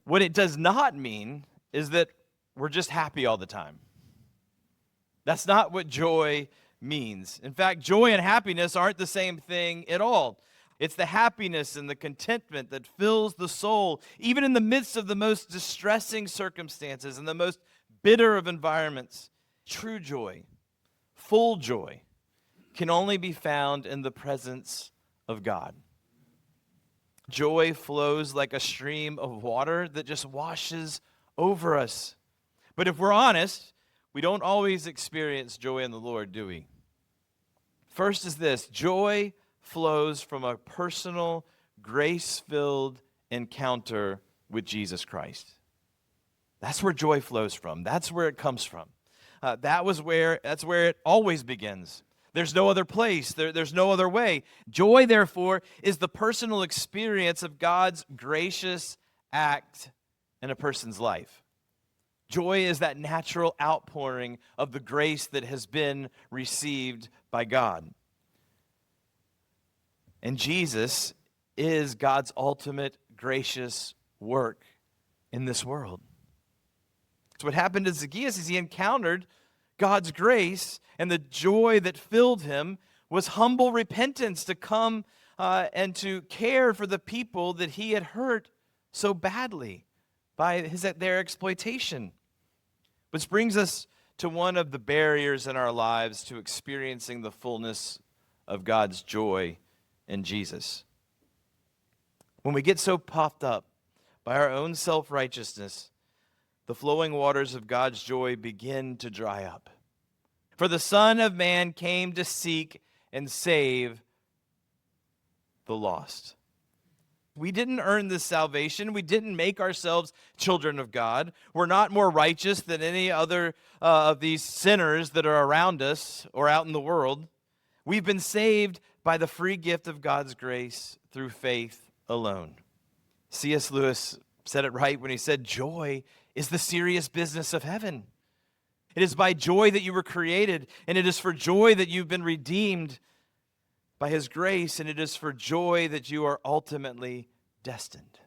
What it does not mean is that we're just happy all the time. That's not what joy means. In fact, joy and happiness aren't the same thing at all. It's the happiness and the contentment that fills the soul, even in the midst of the most distressing circumstances and the most bitter of environments. True joy, full joy, can only be found in the presence of God. Joy flows like a stream of water that just washes over us. But if we're honest, we don't always experience joy in the Lord, do we? First is this: joy flows from a personal, grace-filled encounter with Jesus Christ. That's where joy flows from. That's where it comes from. That's where it always begins. There's no other place. There's no other way. Joy, therefore, is the personal experience of God's gracious act in a person's life. Joy is that natural outpouring of the grace that has been received by God. And Jesus is God's ultimate gracious work in this world. So what happened to Zacchaeus is he encountered God's grace, and the joy that filled him was humble repentance to come and to care for the people that he had hurt so badly by their exploitation. Which brings us to one of the barriers in our lives to experiencing the fullness of God's joy in Jesus. When we get so puffed up by our own self-righteousness, the flowing waters of God's joy begin to dry up. For the Son of Man came to seek and save the lost. We didn't earn this salvation. We didn't make ourselves children of God. We're not more righteous than any other of these sinners that are around us or out in the world. We've been saved by the free gift of God's grace through faith alone. C.S. Lewis said it right when he said, joy is the serious business of heaven. It is by joy that you were created, and it is for joy that you've been redeemed by his grace, and it is for joy that you are ultimately destined.